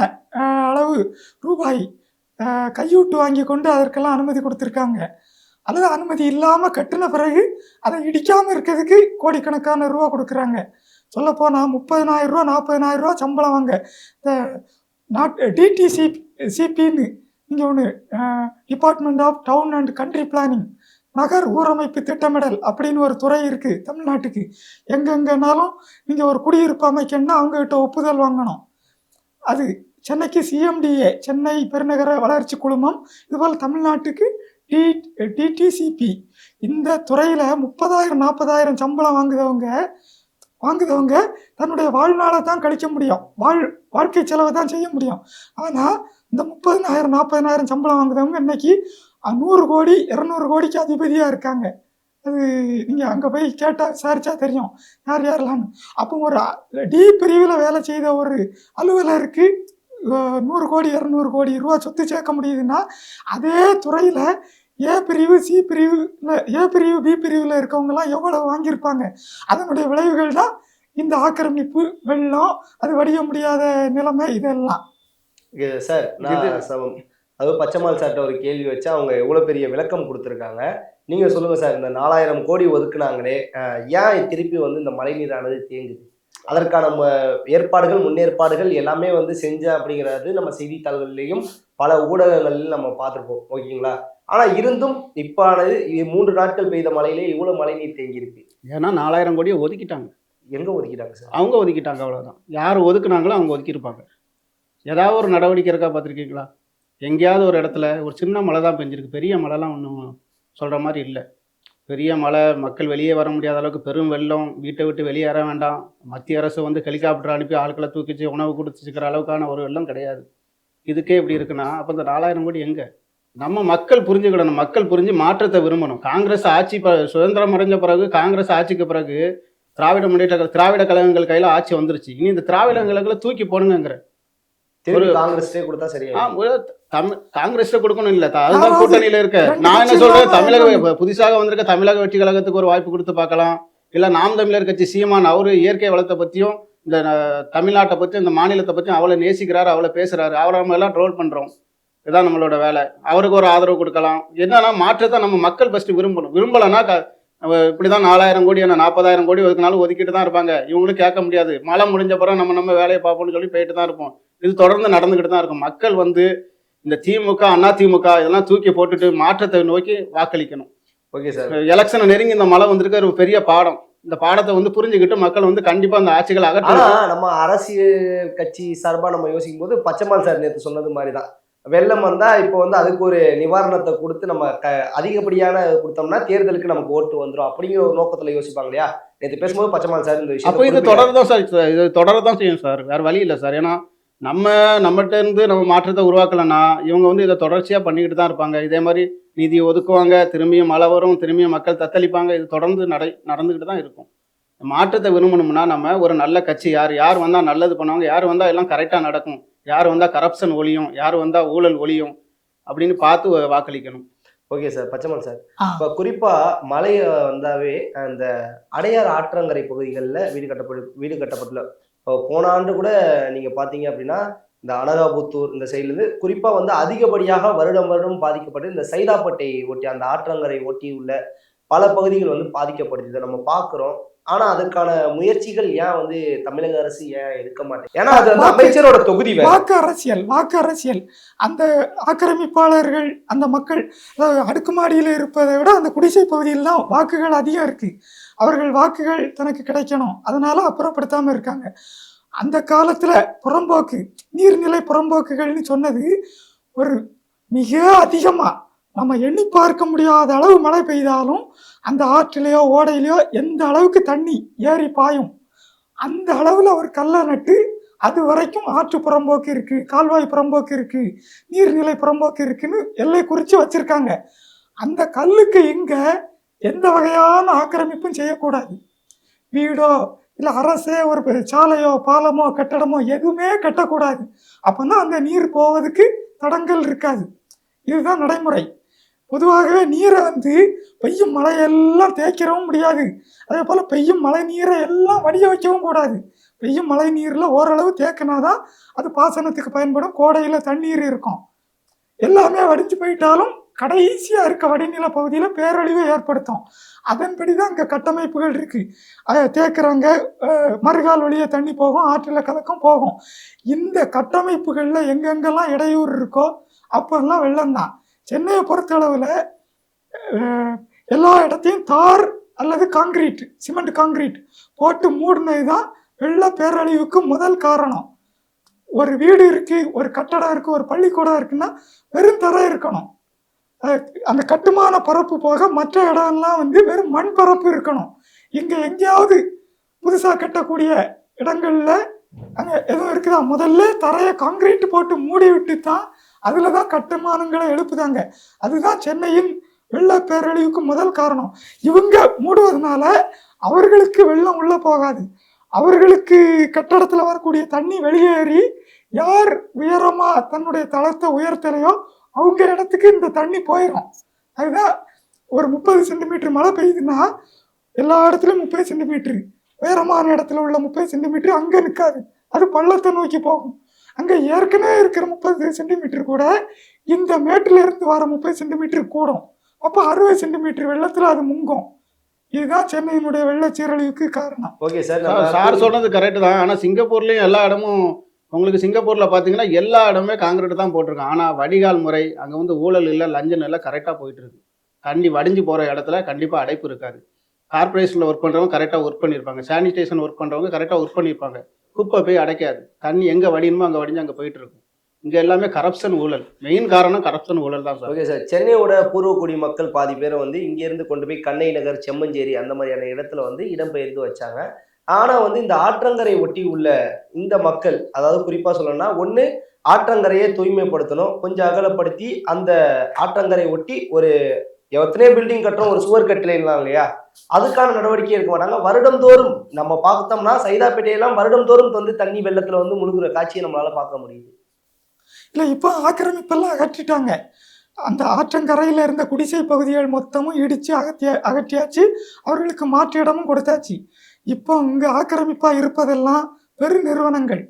[SPEAKER 1] அளவு ரூபாய் கையூட்டு வாங்கி கொண்டு அதற்கெல்லாம் அனுமதி கொடுத்துருக்காங்க. அல்லது அனுமதி இல்லாமல் கட்டின பிறகு அதை இடிக்காமல் இருக்கிறதுக்கு கோடிக்கணக்கான ரூபா கொடுக்குறாங்க. சொல்லப்போனால் 30,000 ரூபா 40,000 ரூபா சம்பளம் வாங்க. இந்த டிடிசிபின்னு இங்கே ஒன்று, department of town and country planning, நகர் ஊரமைப்பு திட்டமிடல் அப்படின்னு ஒரு துறை இருக்குது தமிழ்நாட்டுக்கு. எங்கெங்கனாலும் நீங்கள் ஒரு குடியிருப்பு அமைக்கணும்னா அவங்ககிட்ட ஒப்புதல் வாங்கணும். அது சென்னைக்கு சிஎம்டிஏ, சென்னை பெருநகர வளர்ச்சி குழுமம், இதுபோல் தமிழ்நாட்டுக்கு டிடிசிபி. இந்த துறையில் 30,000 40,000 சம்பளம் வாங்குதவங்க தன்னுடைய வாழ்நாளை தான் கழிக்க முடியும், வாழ்க்கை செலவை தான் செய்ய முடியும். ஆனால் இந்த 30,000 40,000 சம்பளம் வாங்குதவங்க இன்னைக்கு 100 கோடி 200 கோடிக்கு அதிபதியாக இருக்காங்க. அது நீங்கள் அங்கே போய் கேட்டால் விசாரிச்சா தெரியும் யார் யாரெல்லாம். அப்போ ஒரு டி பிரிவில் வேலை செய்த ஒரு அலுவலருக்கு 100 கோடி 200 கோடி ரூபா சொத்து சேர்க்க முடியுதுன்னா, அதே துறையில் ஏ பிரிவு சி பிரிவில் ஏ பிரிவு பி பிரிவில் இருக்கவங்கலாம் எவ்வளவு வாங்கியிருப்பாங்க. அதனுடைய விளைவுகள் தான் இந்த ஆக்கிரமிப்பு, வெள்ளம், அது வடிய முடியாத நிலைமை, இதெல்லாம்.
[SPEAKER 2] சார் அது பச்சைமால் சார்ட்ட ஒரு கேள்வி வச்சா அவங்க எவ்வளவு பெரிய விளக்கம் கொடுத்துருக்காங்க. நீங்க சொல்லுங்க சார், இந்த 4,000 கோடி ஒதுக்குனாங்களே, ஏன் திருப்பி இந்த மழைநீரானது தேங்குது? அதற்கான ஏற்பாடுகள் முன்னேற்பாடுகள் எல்லாமே செஞ்ச அப்படிங்கிறது நம்ம செய்தித்தாள்கள்லையும் பல ஊடகங்கள்லையும் நம்ம பார்த்துருப்போம், ஓகேங்களா? ஆனா இருந்தும் இப்பானது 3 நாட்கள் பெய்த மழையிலே இவ்வளவு மழை நீர் தேங்கி இருக்கு.
[SPEAKER 3] ஏன்னா 4,000 கோடியை ஒதுக்கிட்டாங்க.
[SPEAKER 2] எங்க ஒதுக்கிட்டாங்க சார்?
[SPEAKER 3] அவங்க ஒதுக்கிட்டாங்க, அவ்வளவுதான். யார் ஒதுக்குனாங்களோ அவங்க ஒதுக்கியிருப்பாங்க. ஏதாவது ஒரு நடவடிக்கை இருக்கா பார்த்துருக்கீங்களா? எங்கேயாவது ஒரு இடத்துல ஒரு சின்ன மழை தான் பெஞ்சிருக்கு, பெரிய மழைலாம் ஒன்றும் சொல்கிற மாதிரி இல்லை. பெரிய மழை, மக்கள் வெளியே வர முடியாத அளவுக்கு பெரும் வெள்ளம், வீட்டை விட்டு வெளியேற வேண்டாம், மத்திய அரசு ஹெலிகாப்டர் அனுப்பி ஆட்களை தூக்கிச்சு உணவு கொடுத்துச்சுக்கிற அளவுக்கான ஒரு வெள்ளம் கிடையாது. இதுக்கே இப்படி இருக்குன்னா அப்போ இந்த 4,000 கோடி எங்கே? நம்ம மக்கள் புரிஞ்சுக்கிடணும், மக்கள் புரிஞ்சு மாற்றத்தை விரும்பணும். காங்கிரஸ் ஆட்சி சுதந்திரம் அடைஞ்ச பிறகு, காங்கிரஸ் ஆட்சிக்கு பிறகு திராவிட கழகங்கள் கையில் ஆட்சி வந்துருச்சு. இனி இந்த திராவிட கழகங்களை தூக்கி போடுங்கிற
[SPEAKER 2] ஒரு காங்கிரஸ்டே கொடுத்தா சரியா?
[SPEAKER 3] காங்கிரஸ் கொடுக்கணும் இல்ல, அதுதான் கூட்டணியில இருக்க. நான் என்ன சொல்றேன், தமிழக புதுசாக வந்திருக்க தமிழக வெற்றி கழகத்துக்கு ஒரு வாய்ப்பு கொடுத்து பார்க்கலாம். இல்ல நாம் தமிழர் கட்சி சீமான், அவரு இயற்கை வளத்தை பத்தியும் இந்த தமிழ்நாட்டை பத்தியும் இந்த மாநிலத்தை பத்தியும் அவளை நேசிக்கிறாரு, அவளை பேசுறாரு, அவரை நம்ம எல்லாம் ட்ரோல் பண்றோம். இதுதான் நம்மளோட வேலை. அவருக்கு ஒரு ஆதரவு கொடுக்கலாம். என்னன்னா மாற்றத்தை நம்ம மக்கள் ஃபர்ஸ்ட் விரும்பணும். விரும்பலன்னா இப்படிதான் 4,000 கோடி 40,000 கோடி ஒதுக்கினாலும் ஒதுக்கிட்டு தான் இருப்பாங்க. இவங்களும் கேட்க முடியாது. மழை முடிஞ்ச பிறகு நம்ம வேலையை பார்ப்போம்னு சொல்லி போயிட்டு தான் இருப்போம். இது தொடர்ந்து நடந்துகிட்டு தான் இருக்கும். மக்கள் இந்த திமுக அண்ணா திமுக இதெல்லாம் தூக்கி போட்டுட்டு மாற்றத்தை நோக்கி வாக்களிக்கணும்.
[SPEAKER 2] ஓகே சார்,
[SPEAKER 3] எலெக்ஷனை நெருங்கி இந்த மழை வந்திருக்க ஒரு பெரிய பாடம். இந்த பாடத்தை புரிஞ்சுக்கிட்டு மக்கள் கண்டிப்பா அந்த ஆட்சிகள்
[SPEAKER 2] அகற்ற. நம்ம அரசியல் கட்சி சார்பா நம்ம யோசிக்கும் போது பச்சைமால் சார் நேற்று சொன்னது மாதிரிதான், வெள்ளம் வந்தா இப்போ வந்து அதுக்கு ஒரு நிவாரணத்தை கொடுத்து நம்ம அதிகப்படியான கொடுத்தோம்னா தேர்தலுக்கு நமக்கு ஓட்டு வந்துடும் அப்படிங்கிற ஒரு நோக்கத்துல யோசிப்பாங்க இல்லையா? நேற்று பேசும்போது பச்சைமால் சார் இந்த
[SPEAKER 3] அப்போ இது
[SPEAKER 2] விஷயத்தை
[SPEAKER 3] தொடரதான் சார், இது தொடரதான் செய்யும் சார், வேற வழி இல்லை சார். ஏன்னா நம்ம நம்மகிட்ட இருந்து நம்ம மாற்றத்தை உருவாக்கலைன்னா இவங்க வந்து இதை தொடர்ச்சியாக பண்ணிக்கிட்டு தான் இருப்பாங்க. இதே மாதிரி நிதி ஒதுக்குவாங்க, திரும்பியும் மழை வரும், திரும்பியும் மக்கள் தத்தளிப்பாங்க. இது தொடர்ந்து நடந்துக்கிட்டு தான் இருக்கும். மாற்றத்தை விரும்பணும்னா நம்ம ஒரு நல்ல கட்சி, யார் யார் வந்தால் நல்லது பண்ணுவாங்க, யார் வந்தால் எல்லாம் கரெக்டாக நடக்கும், யார் வந்தால் கரப்ஷன் ஒழியும், யார் வந்தால் ஊழல் ஒழியும் அப்படின்னு பார்த்து வாக்களிக்கணும்.
[SPEAKER 2] Okay sir. பச்சைமால் சார், இப்போ குறிப்பா மழை வந்தாவே அந்த அடையார் ஆற்றங்கரை பகுதிகளில் வீடு கட்டப்பட்டுள்ள இப்போ போன ஆண்டு கூட நீங்க பாத்தீங்க அப்படின்னா இந்த அனகாபுத்தூர் இந்த சைட்லேருந்து குறிப்பா வந்து அதிகப்படியாக வருடம் வருடம் பாதிக்கப்பட்டு இந்த சைதாப்பேட்டை ஒட்டி அந்த ஆற்றங்கரை ஒட்டி உள்ள பல பகுதிகள் வந்து பாதிக்கப்படுது. இதை நம்ம பார்க்குறோம். ஆனா அதுக்கான முயற்சிகள் ஏன் வந்து தமிழக அரசு ஏன் எடுக்க மாட்டேங்குது? ஏன்னா அது வந்து அமைச்சரோட தொகுதி
[SPEAKER 1] வாக்கு அரசியல். அந்த ஆக்கிரமிப்பாளர்கள், அந்த மக்கள் அடுக்குமாடியில் இருப்பதை விட அந்த குடிசை பகுதியில் தான் வாக்குகள் அதிகம் இருக்கு. அவர்கள் வாக்குகள் தனக்கு கிடைக்கணும், அதனால அப்புறப்படுத்தாம இருக்காங்க. அந்த காலத்துல புறம்போக்கு நீர்நிலை புறம்போக்குகள்னு சொன்னது ஒரு மிக அதிகமா நம்ம எண்ணி பார்க்க முடியாத அளவு மழை பெய்தாலும் அந்த ஆற்றிலையோ ஓடையிலையோ எந்த அளவுக்கு தண்ணி ஏறி பாயும் அந்த அளவுல ஒரு கல்லை நட்டு அது வரைக்கும் ஆற்று புறம்போக்கு இருக்கு, கால்வாய் புறம்போக்கு இருக்கு, நீர்நிலை புறம்போக்கு இருக்குன்னு எல்லை குறிச்சு வச்சிருக்காங்க. அந்த கல்லுக்கு இங்க எந்த வகையான ஆக்கிரமிப்பும் செய்யக்கூடாது. வீடோ இல்லை அரசே ஒரு சாலையோ பாலமோ கட்டடமோ எதுவுமே கட்டக்கூடாது. அப்போதான் அந்த நீர் போவதுக்கு தடங்கல் இருக்காது. இதுதான் நடைமுறை. பொதுவாகவே நீரை வந்து பெய்யும் மழையெல்லாம் தேய்க்கிறவும் முடியாது, அதே போல் பெய்யும் மழை நீரை எல்லாம் வடிய வைக்கவும் கூடாது. பெய்யும் மழை நீரில் ஓரளவு தேக்கினாதான் அது பாசனத்துக்கு பயன்படும். கோடையில் தண்ணீர் இருக்கும். எல்லாமே வடிஞ்சு போயிட்டாலும் கடைசியாக இருக்க வடிநில பகுதியில் பேரழிவை ஏற்படுத்தும். அதன்படி தான் இங்கே கட்டமைப்புகள் இருக்கு. அதை தேக்குறாங்க, மறுகால் வழியே தண்ணி போகும், ஆற்றில் கலக்கம் போகும். இந்த கட்டமைப்புகளில் எங்கெங்கெல்லாம் இடையூறு இருக்கோ அப்பெல்லாம் வெள்ளம் தான். சென்னையை பொறுத்தளவில் எல்லா இடத்தையும் தார் அல்லது காங்கிரீட், சிமெண்ட் காங்கிரீட் போட்டு மூடினது தான் வெள்ள பேரழிவுக்கு முதல் காரணம். ஒரு வீடு இருக்கு, ஒரு கட்டடம் இருக்கு, ஒரு பள்ளிக்கூடம் இருக்குன்னா வெறும் தரை இருக்கணும். அந்த கட்டுமான பரப்பு போக மற்ற இடம்லாம் வந்து வெறும் மண் பரப்பு இருக்கணும். இங்க எங்கேயாவது புதுசா கட்டக்கூடிய இடங்கள்ல அங்க எதுவும் இருக்குதா? முதல்ல தரையை காங்கிரீட் போட்டு மூடி விட்டு தான் அதுலதான் கட்டுமானங்களை எழுப்புதாங்க. அதுதான் சென்னையின் வெள்ள பேரழிவுக்கு முதல் காரணம். இவங்க மூடுவதனால அவர்களுக்கு வெள்ளம் உள்ள போகாது. அவர்களுக்கு கட்டடத்துல வரக்கூடிய தண்ணி வெளியேறி யார் உயரமா தன்னுடைய தளத்தை உயர்த்தலையோ அவங்க இடத்துக்கு இந்த தண்ணி போயிடும். அதுதான் ஒரு 30 சென்டிமீட்டர் மழை பெய்யுதுன்னா எல்லா இடத்துலையும் 30 சென்டிமீட்டர், உயரமான இடத்துல உள்ள 30 சென்டிமீட்டர் அங்கே நிற்காது, அது பள்ளத்தை நோக்கி போகும். அங்கே ஏற்கனவே இருக்கிற 30 சென்டிமீட்டர் கூட இந்த மேட்டில இருந்து வர 30 சென்டிமீட்டர் கூடும். அப்போ 60 சென்டிமீட்டர் வெள்ளத்தில் அது முங்கும். இதுதான் சென்னையினுடைய வெள்ள சீரழிவுக்கு காரணம்.
[SPEAKER 2] ஓகே சார்,
[SPEAKER 3] சார் சொன்னது கரெக்டு தான். ஆனால் சிங்கப்பூர்லேயும் எல்லா இடமும் உங்களுக்கு சிங்கப்பூரில் பார்த்தீங்கன்னா எல்லா இடமே காங்கிரீட் தான் போட்டிருக்காங்க. ஆனால் வடிகால் முறை அங்கே வந்து ஊழல் இல்லை, லஞ்சம் இல்லை, கரெக்டாக போயிட்டு இருக்கு. தண்ணி வடிஞ்சு போகிற இடத்துல கண்டிப்பாக அடைப்பு இருக்காது. கார்பரேஷனில் ஒர்க் பண்ணுறவங்க கரெக்டாக ஒர்க் பண்ணியிருப்பாங்க, சானிடேஷன் ஒர்க் பண்ணுறவங்க கரெக்டாக ஒர்க் பண்ணியிருப்பாங்க. குப்பை போய் அடைக்காது, தண்ணி எங்கே வடியணுமோ அங்கே வடிஞ்சு அங்கே போயிட்டு இருக்கும். இங்கே எல்லாமே கரப்ஷன் ஊழல், மெயின் காரணம் கரப்ஷன் ஊழல் தான் சார்.
[SPEAKER 2] ஓகே சார், சென்னையோட பூர்வக்குடி மக்கள் பாதி பேரை வந்து இங்கேருந்து கொண்டு போய் கண்ணை நகர், செம்மஞ்சேரி அந்த மாதிரியான இடத்துல வந்து இடம்பெயர்ந்து வச்சாங்க. ஆனால் வந்து இந்த ஆற்றங்கரை ஒட்டி உள்ள இந்த மக்கள், அதாவது குறிப்பாக சொல்லணும்னா ஒன்று ஆற்றங்கரையை தூய்மைப்படுத்தணும், கொஞ்சம் அகலப்படுத்தி அந்த ஆற்றங்கரை ஒட்டி ஒரு எத்தனையோ பில்டிங் கட்டுறோம், ஒரு சுவர் கட்டலாம் இல்லையா, அதுக்கான நடவடிக்கை எடுக்க மாட்டாங்க. வருடந்தோறும் நம்ம பார்த்தோம்னா சைதாப்பேட்டையெல்லாம் வருடந்தோறும் வந்து தண்ணி வெள்ளத்தில் வந்து முழுகிற காட்சியை நம்மளால பார்க்க முடியுது.
[SPEAKER 1] இல்லை, இப்போ ஆக்கிரமிப்பெல்லாம் அகற்றிட்டாங்க. அந்த ஆற்றங்கரையில் இருந்த குடிசை பகுதிகள் மொத்தமும் இடித்து அகற்றியாச்சு, அவர்களுக்கு மாற்று இடமும் கொடுத்தாச்சு. இப்போ இங்கே ஆக்கிரமிப்பாக இருப்பதெல்லாம் பெரு நிறுவனங்கள்.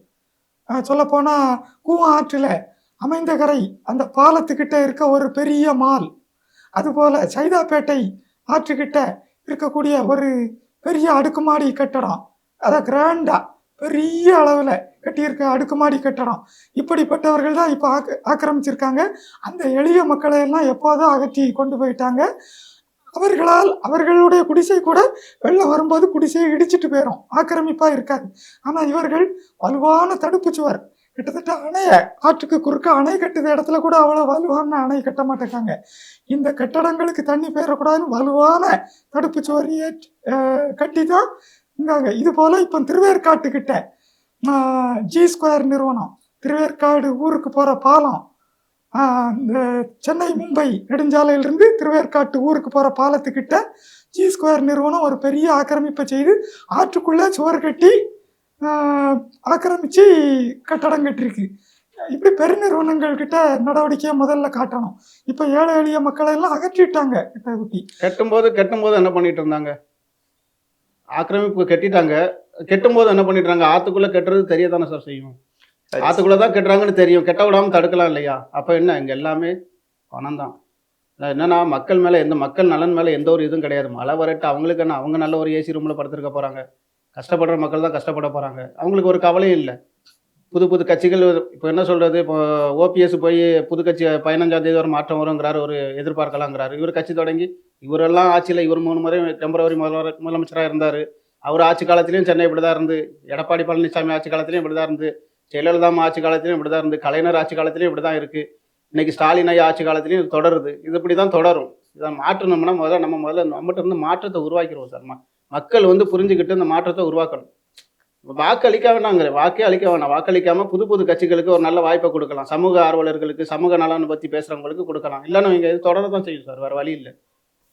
[SPEAKER 1] சொல்லப்போனால் கூவம் ஆற்றில் அமைந்த கரை அந்த பாலத்துக்கிட்ட இருக்க ஒரு பெரிய மால், அதுபோல் சைதாப்பேட்டை ஆற்றுக்கிட்ட இருக்கக்கூடிய ஒரு பெரிய அடுக்குமாடி கட்டடம், அதை கிராண்டாக பெரிய அளவில் கட்டியிருக்க அடுக்குமாடி கட்டடம், இப்படிப்பட்டவர்கள் தான் இப்போ ஆக்கிரமிச்சிருக்காங்க. அந்த எளிய மக்களை எல்லாம் எப்போதும் அகற்றி கொண்டு போயிட்டாங்க. அவர்களால் அவர்களுடைய குடிசை கூட வெள்ளம் வரும்போது குடிசையை இடிச்சிட்டு போயிடும், ஆக்கிரமிப்பாக இருக்காது. ஆனால் இவர்கள் வலுவான தடுப்பு சுவர் கிட்டத்தட்ட ஆற்றுக்கு குறுக்க அணை கட்டுத இடத்துல கூட அவ்வளோ வலுவான அணை கட்ட மாட்டேங்காங்க. இந்த கட்டடங்களுக்கு தண்ணி பெயரக்கூடாதுன்னு வலுவான தடுப்பு சுவரியை கட்டி தான் இருந்தாங்க. இது போல் இப்போ திருவேற்காட்டுக்கிட்ட G2 நிறுவனம், திருவேற்காடு ஊருக்கு போகிற பாலம், இந்த சென்னை மும்பை நெடுஞ்சாலையிலிருந்து திருவேற்காட்டு ஊருக்கு போகிற பாலத்துக்கிட்ட G2 நிறுவனம் ஒரு பெரிய ஆக்கிரமிப்பை செய்து ஆற்றுக்குள்ளே சுவர் கட்டி ஆக்கிரமித்து கட்டடம் கட்டிருக்கு. இப்படி பெருநிறுவனங்கள் கிட்ட நடவடிக்கையை முதல்ல காட்டணும். இப்போ ஏழை எளிய மக்களை எல்லாம் அகற்றிட்டாங்க. கிட்ட குட்டி
[SPEAKER 3] கட்டும்போது என்ன பண்ணிட்டு இருந்தாங்க? ஆக்கிரமிப்பு கட்டிட்டாங்க. கெட்டும்போது என்ன பண்ணிட்டு இருந்தாங்க? ஆத்துக்குள்ள கட்டுறது தெரியதானே சார் செய்யும். ஆத்துக்குள்ளதான் கட்டுறாங்கன்னு தெரியும். கெட்ட விடாம தடுக்கலாம் இல்லையா? அப்ப என்ன, இங்க எல்லாமே பணம் தான். என்னன்னா மக்கள் மேல மக்கள் நலன் மேல எந்த ஒரு இதுவும் கிடையாது. மழை வரட்டு அவங்களுக்கு என்ன, அவங்க நல்ல ஒரு ஏசி ரூம்ல படுத்திருக்க போறாங்க. கஷ்டப்படுற மக்கள் தான் கஷ்டப்பட போறாங்க. அவங்களுக்கு ஒரு கவலையும் இல்லை. புது கட்சிகள் இப்போ என்ன சொல்றது, இப்போ ஓபிஎஸ் போய் புது கட்சி 15ஆம் தேதி ஒரு மாற்றம் வருங்கிறாரு, ஒரு எதிர்பார்க்கலாங்கிறாரு. இவர் கட்சி தொடங்கி இவரெல்லாம் ஆட்சியில் இவர் 3 முறை டெம்பரவரி முதலமைச்சராக இருந்தார். அவர் ஆட்சி காலத்திலையும் சென்னை இப்படி தான் இருந்து, எடப்பாடி பழனிசாமி ஆட்சி காலத்திலையும் இப்படி தான் இருந்து, ஜெயலலிதா ஆட்சி காலத்திலையும் இப்படி தான் இருந்து, கலைஞர் ஆட்சி காலத்திலையும் இப்படி தான் இருக்குது. இன்னைக்கு ஸ்டாலின் ஐயா ஆட்சி காலத்திலையும் இது தொடருது. இது இப்படி தான் தொடரும். இதை மாற்றணும்னா முதல்ல நம்மகிட்ட இருந்து மாற்றத்தை உருவாக்கிடுவோம் சார். மக்கள் புரிஞ்சுக்கிட்டு இந்த மாற்றத்தை உருவாக்கணும். வாக்கு அளிக்க வேணாங்கிற, வாக்கே அளிக்க வேணாம். வாக்களிக்காம புது கட்சிகளுக்கு ஒரு நல்ல வாய்ப்பை கொடுக்கலாம். சமூக ஆர்வலர்களுக்கு, சமூக நலனை பற்றி பேசுறவங்களுக்கு கொடுக்கலாம். இல்லைன்னா இங்கே இது தொடர தான் செய்யும் சார், வேறு வழி இல்லை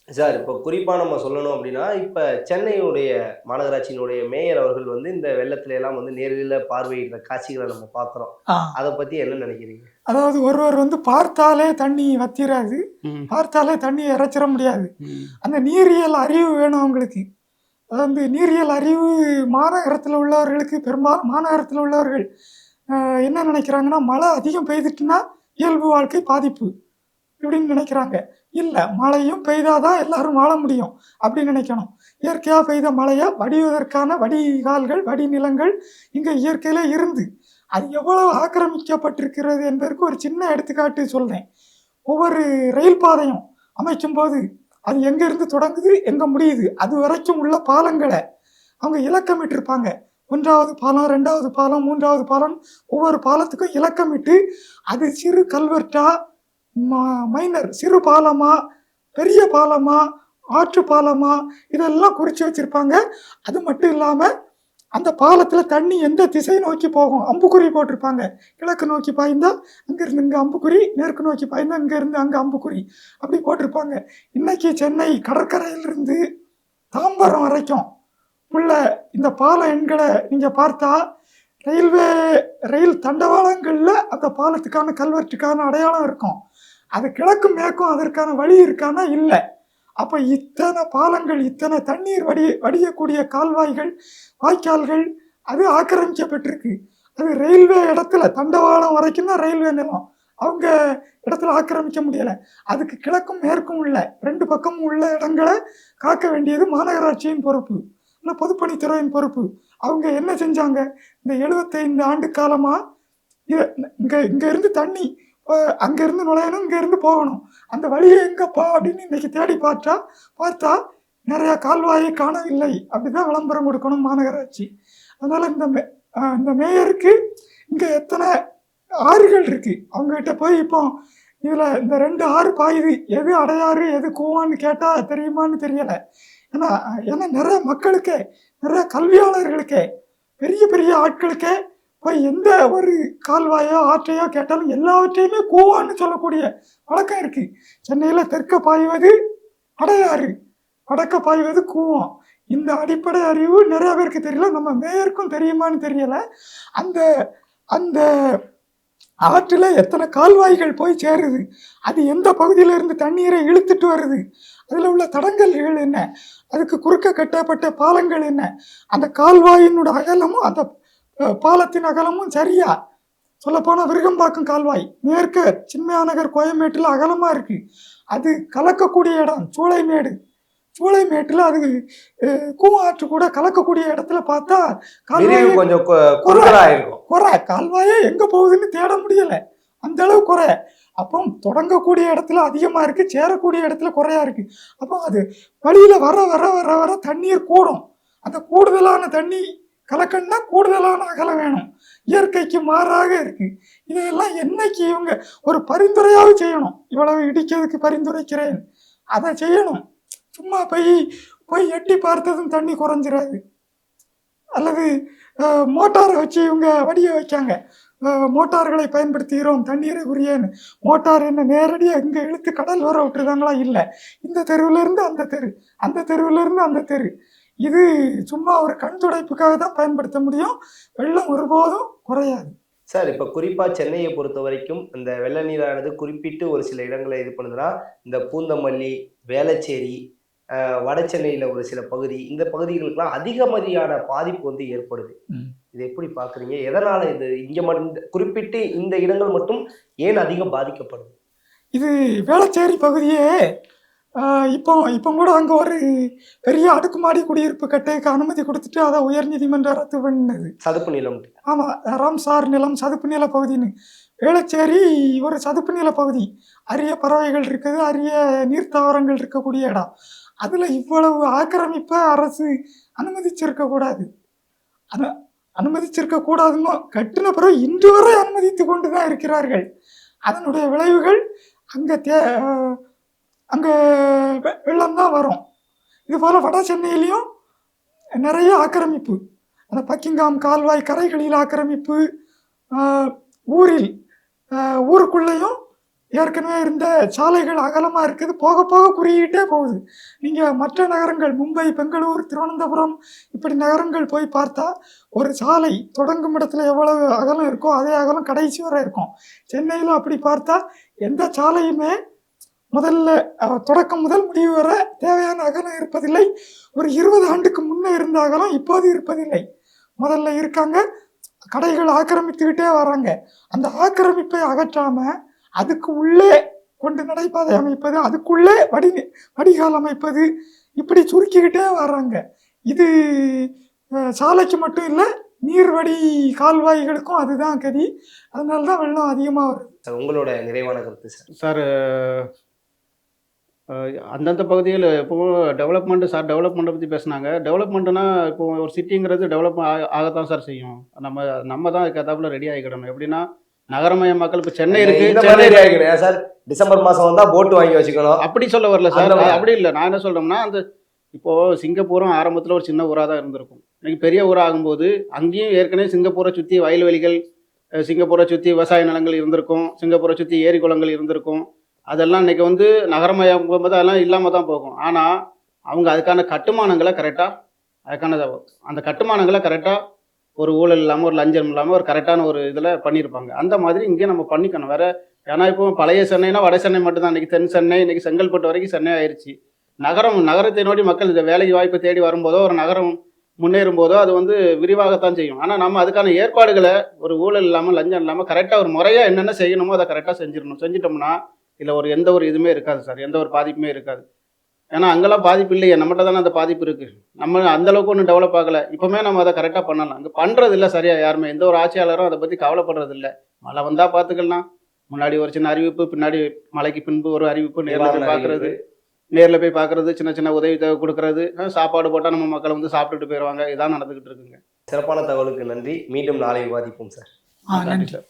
[SPEAKER 2] சார். இப்போ குறிப்பாக நம்ம சொல்லணும் அப்படின்னா, இப்போ சென்னையுடைய மாநகராட்சியினுடைய மேயர் அவர்கள் இந்த வெள்ளத்துல எல்லாம் நேரில் பார்வையிடுற காட்சிகளை நம்ம பார்க்குறோம். அதை பற்றி என்ன நினைக்கிறீங்க?
[SPEAKER 1] அதாவது ஒருவர் பார்த்தாலே தண்ணி வத்திராது, பார்த்தாலே தண்ணி இறைச்சிட முடியாது. அந்த நீரியல் அறிவு வேணும் அவங்களுக்கு. அதாவது நீரியல் அறிவு மாநகரத்தில் உள்ளவர்களுக்கு, பெரும்பாலும் மாநகரத்தில் உள்ளவர்கள் என்ன நினைக்கிறாங்கன்னா, மழை அதிகம் பெய்துட்டுன்னா இயல்பு வாழ்க்கை பாதிப்பு இப்படின்னு நினைக்கிறாங்க. இல்லை, மழையும் பெய்தாதான் எல்லாரும் வாழ முடியும் அப்படின்னு நினைக்கணும். இயற்கையாக பெய்த மழையை வடிவதற்கான வடிகால்கள், வடிநிலங்கள் இங்கே இயற்கையிலே இருந்து அது எவ்வளவு ஆக்கிரமிக்கப்பட்டிருக்கிறது என்பதற்கு ஒரு சின்ன எடுத்துக்காட்டு சொல்கிறேன். ஒவ்வொரு ரயில் பாதையும் அமைக்கும் போது அது எங்கேருந்து தொடங்குது, எங்கே முடியுது, அது வரைக்கும் உள்ள பாலங்களை அவங்க இலக்கமிட்டிருப்பாங்க. 1வது பாலம், 2வது பாலம், 3வது பாலம், ஒவ்வொரு பாலத்துக்கும் இலக்கமிட்டு அது சிறு கல்வெட்டா, மைனர் சிறு பாலமா, பெரிய பாலமா, ஆற்று பாலமா, இதெல்லாம் குறித்து வச்சுருப்பாங்க. அது மட்டும் இல்லாமல் அந்த பாலத்தில் தண்ணி எந்த திசை நோக்கி போகும் அம்புக்குறி போட்டிருப்பாங்க. கிழக்கு நோக்கி பாய்ந்தா அங்கேருந்து இங்கே அம்புக்குறி, மேற்கு நோக்கி பாய்ந்தா அங்கேருந்து அங்கே அம்புக்குறி, அப்படி போட்டிருப்பாங்க. இன்னைக்கு சென்னை கடற்கரையிலிருந்து தாம்பரம் வரைக்கும் உள்ள இந்த பால எண்களை நீங்கள் பார்த்தா ரயில் தண்டவாளங்களில் அந்த பாலத்துக்கான கல்வெட்டுக்கான அடையாளம் இருக்கும். அது கிழக்கும் மேற்கும் அதற்கான வழி இருக்கானா இல்லை. அப்போ இத்தனை பாலங்கள், இத்தனை தண்ணீர் வடியக்கூடிய கால்வாய்கள், வாய்க்கால்கள் அது ஆக்கிரமிக்கப்பட்டிருக்கு. அது ரயில்வே இடத்துல தண்டவாளம் வரைக்கும் தான் ரயில்வே நிலம். அவங்க இடத்துல ஆக்கிரமிக்க முடியலை. அதுக்கு கிழக்கும் மேற்கும் உள்ள 2 பக்கமும் உள்ள இடங்களை காக்க வேண்டியது மாநகராட்சியின் பொறுப்பு, இல்லை பொதுப்பணித்துறையின் பொறுப்பு. அவங்க என்ன செஞ்சாங்க, இந்த 75 ஆண்டு காலமாக இங்கே இருந்து தண்ணி அங்கேருந்து நுழையணும், இங்கேருந்து போகணும், அந்த வழியை எங்கப்பா அப்படின்னு இன்னைக்கு தேடி பார்த்தா நிறையா கால்வாயை காணவில்லை. அப்படிதான் விளம்பரம் கொடுக்கணும் மாநகராட்சி. அதனால் இந்த மேயருக்கு இங்கே எத்தனை ஆறுகள் இருக்குது, அவங்ககிட்ட போய் இப்போ இதில் இந்த 2 ஆறு பாயுது, எது அடையாறு எது கூவான்னு கேட்டால் தெரியுமான்னு தெரியலை. ஏன்னா நிறைய மக்களுக்கே, நிறைய கல்வியாளர்களுக்கே, பெரிய பெரிய ஆட்களுக்கே போய் எந்த ஒரு கால்வாயோ ஆற்றையோ கேட்டாலும் எல்லாவற்றையுமே கூவான்னு சொல்லக்கூடிய வழக்கம் இருக்குது. சென்னையில் தெற்க பாய்வது அடையாறு, வடக்க பாய்வது கூவம். இந்த அடிப்படை அறிவு நிறைய பேருக்கு தெரியல. நம்ம மேயருக்கும் தெரியுமான்னு தெரியலை. அந்த அந்த ஆற்றில் எத்தனை கால்வாய்கள் போய் சேருது, அது எந்த பகுதியிலிருந்து தண்ணீரை இழுத்துட்டு வருது, அதில் உள்ள தடங்கல்கள் என்ன, அதுக்கு குறுக்க கட்டப்பட்ட பாலங்கள் என்ன, அந்த கால்வாயினோட அகலமும் அந்த பாலத்தின் அகலமும் சரியா. சொல்லப்போனால் விருகம்பாக்கம் கால்வாய் மேற்க சின்மயாநகர் கோயம்பேட்டில் அகலமாக இருக்குது. அது கலக்கக்கூடிய இடம் சூளைமேட்டில் அது கூவாற்று கூட கலக்கக்கூடிய இடத்துல பார்த்தா கால்வாய்
[SPEAKER 2] கொஞ்சம்
[SPEAKER 1] குறை, கால்வாயே எங்கே போகுதுன்னு தேட முடியலை, அந்த அளவு குறை. அப்போ தொடங்கக்கூடிய இடத்துல அதிகமாக இருக்குது, சேரக்கூடிய இடத்துல குறையா இருக்குது. அப்போ அது வழியில் வர வர வர வர தண்ணீர் கூடும். அந்த கூடுதலான தண்ணி கலக்கணும்னா கூடுதலான அகலம் வேணும். இயற்கைக்கு மாறாக இருக்கு. இதையெல்லாம் என்னைக்கு இவங்க ஒரு பரிந்துரையாவது செய்யணும். இவ்வளவு இடிக்கிறதுக்கு பரிந்துரைக்கிறேன், அதை செய்யணும். சும்மா போய் போய் எட்டி பார்த்ததும் தண்ணி குறைஞ்சிடாது. அல்லது மோட்டாரை வச்சு இவங்க வடிய வைக்காங்க. மோட்டார்களை பயன்படுத்துகிறோம் தண்ணீரை உரியன்னு. மோட்டார் என்ன நேரடியாக இங்கே இழுத்து கடல் வர விட்டுருதாங்களா? இல்லை. இந்த தெருவிலேருந்து அந்த தெரு, அந்த தெருவிலேருந்து அந்த தெரு. இது சும்மா ஒரு கண் துடைப்புக்காக தான் பயன்படுத்த முடியும். வெள்ளம் ஒருபோதும் குறையாது.
[SPEAKER 2] சார், இப்போ குறிப்பாக சென்னையை பொறுத்த வரைக்கும் இந்த வெள்ள நீரானது குறிப்பிட்டு ஒரு சில இடங்களை இது பண்ணுதுன்னா, இந்த பூந்தமல்லி, வேளச்சேரி, வட சென்னையில் ஒரு சில பகுதி, இந்த பகுதிகளுக்கெல்லாம் அதிகமதியான பாதிப்பு வந்து ஏற்படுது. இதை எப்படி பார்க்குறீங்க? எதனால் இது இங்கே மட்டும் குறிப்பிட்டு இந்த இடங்கள் மட்டும் ஏன் அதிகம் பாதிக்கப்படுது?
[SPEAKER 1] இது வேளச்சேரி பகுதியே இப்போ இப்போ கூட அங்கே ஒரு பெரிய அடுக்குமாடி குடியிருப்பு கட்டைக்கு அனுமதி கொடுத்துட்டு அதை உயர்நீதிமன்றம் ரத்து பண்ணது.
[SPEAKER 2] சதுப்பு நிலம்.
[SPEAKER 1] ஆமாம், ராம்சார் நிலம் சதுப்பு நில பகுதின்னு. வேளச்சேரி ஒரு சதுப்பு நில பகுதி. அரிய பறவைகள் இருக்குது, அரிய நீர்த்தாவரங்கள் இருக்கக்கூடிய இடம். அதில் இவ்வளவு ஆக்கிரமிப்பை அரசு அனுமதிச்சிருக்கக்கூடாது. அதை அனுமதிச்சிருக்கக்கூடாதுன்னு கட்டின பிறகு இன்று வரை அனுமதித்து கொண்டு தான் இருக்கிறார்கள். அதனுடைய விளைவுகள் அங்கே வெள்ளம் தான் வரும். இதுபோல் வட சென்னையிலையும் நிறைய ஆக்கிரமிப்பு. அந்த பக்கிங்காம் கால்வாய் கரைகளில் ஆக்கிரமிப்பு, ஊருக்குள்ளேயும் ஏற்கனவே இருந்த சாலைகள் அகலமாக இருக்குது, போக போக குறுகிட்டே போகுது. நீங்கள் மற்ற நகரங்கள் மும்பை, பெங்களூர், திருவனந்தபுரம் இப்படி நகரங்கள் போய் பார்த்தா ஒரு சாலை தொடங்கும் இடத்துல எவ்வளவு அகலம் இருக்கோ அதே அகலம் கடைசி வரை இருக்கும். சென்னையில் அப்படி பார்த்தா எந்த சாலையுமே முதல்ல தொடக்கம் முதல் முடிவு வர தேவையான அகலம் இருப்பதில்லை. ஒரு 20 ஆண்டுக்கு முன்னே இருந்த அகலம் இப்போது இருப்பதில்லை. முதல்ல இருக்காங்க, கடைகள் ஆக்கிரமித்துக்கிட்டே வராங்க. அந்த ஆக்கிரமிப்பை அகற்றாமல் அதுக்கு உள்ளே கொண்டு நடைபாதை அமைப்பது, அதுக்குள்ளே வடிகால் அமைப்பது, இப்படி சுருக்கிக்கிட்டே வர்றாங்க. இது சாலைக்கு மட்டும் இல்லை, நீர்வடி கால்வாய்களுக்கும் அதுதான் கதி. அதனால தான் வெள்ளம் அதிகமாக வருது.
[SPEAKER 2] உங்களோட நிறைவான கருத்து சார்?
[SPEAKER 3] சார், அந்தந்த பகுதியில் இப்போது டெவலப்மெண்ட்டை பற்றி பேசுனாங்க. டெவலப்மெண்ட்டுனா இப்போ ஒரு சிட்டிங்கிறது டெவலப் ஆகத்தான் சார் செய்யும். நம்ம தான் அதுக்கு ரெடி ஆகிக்கிடணும். எப்படின்னா நகரமய மக்கள் இப்போ சென்னை இருக்கு
[SPEAKER 2] சார், டிசம்பர் மாதம் வந்தால் போட்டு வாங்கி வச்சுக்கணும்
[SPEAKER 3] அப்படி சொல்ல வரல சார். அப்படி இல்லை. நான் என்ன சொல்கிறேன்னா, அந்த இப்போது சிங்கப்பூரும் ஆரம்பத்தில் ஒரு சின்ன ஊராக தான் இருந்திருக்கும். இன்னைக்கு பெரிய ஊராக ஆகும்போது அங்கேயும் ஏற்கனவே சிங்கப்பூரை சுற்றி வயல்வெளிகள், சிங்கப்பூரை சுற்றி விவசாய நிலங்கள் இருந்திருக்கும், சிங்கப்பூரை சுற்றி ஏரி குளங்கள் இருந்திருக்கும். அதெல்லாம் இன்றைக்கி வந்து நகரமயம் போகும்போது அதெல்லாம் இல்லாமல் தான் போகும். ஆனால் அவங்க அதுக்கான கட்டுமானங்களை அந்த கட்டுமானங்களை கரெக்டாக ஒரு ஊழல் இல்லாமல், ஒரு லஞ்சம் இல்லாமல், ஒரு கரெக்டான ஒரு இதில் பண்ணியிருப்பாங்க. அந்த மாதிரி இங்கே நம்ம பண்ணிக்கணும் வேறு. ஏன்னா இப்போ பழைய சென்னைனா வட சென்னை மட்டும்தான். இன்றைக்கி தென் சென்னை, இன்றைக்கி செங்கல்பட்டு வரைக்கும் சென்னை ஆயிடுச்சு. நகரத்தை நோடி மக்கள் இந்த வேலை வாய்ப்பு தேடி வரும்போதோ, ஒரு நகரம் முன்னேறும் போதோ அது வந்து விரிவாகத்தான் செய்யும். ஆனால் நம்ம அதுக்கான ஏற்பாடுகளை ஒரு ஊழல் இல்லாமல், லஞ்சம் இல்லாமல், கரெக்டாக ஒரு முறையாக என்னென்ன செய்யணுமோ அதை கரெக்டாக செஞ்சிட்டோம்னா இல்லை எந்த ஒரு இதுவுமே இருக்காது சார். எந்த ஒரு பாதிப்புமே இருக்காது. ஏன்னா அங்கெல்லாம் பாதிப்பு இல்லையே, நம்மகிட்ட தானே அந்த பாதிப்பு இருக்குது. நம்ம அந்தளவுக்கு ஒன்றும் டெவலப் ஆகலை. இப்போமே நம்ம அதை கரெக்டாக பண்ணலாம். அங்கே பண்ணுறது இல்லை சரியாக. யாருமே எந்த ஒரு ஆட்சியாளரும் அதை பற்றி கவலைப்படுறது இல்லை. மழை வந்தால் பார்த்துக்கலாம், முன்னாடி ஒரு சின்ன அறிவிப்பு, பின்னாடி மழைக்கு பின்பு ஒரு அறிவிப்பு, நேரில் போய் பார்க்குறது, சின்ன சின்ன உதவி கொடுக்கறது, சாப்பாடு போட்டால் நம்ம மக்கள் வந்து சாப்பிட்டுட்டு போயிடுவாங்க. இதான் நடந்துக்கிட்டு இருக்குங்க.
[SPEAKER 2] சிறப்பான தகவலுக்கு நன்றி. மீண்டும் நாளை விவாதிப்போம் சார்.
[SPEAKER 1] நன்றி சார்.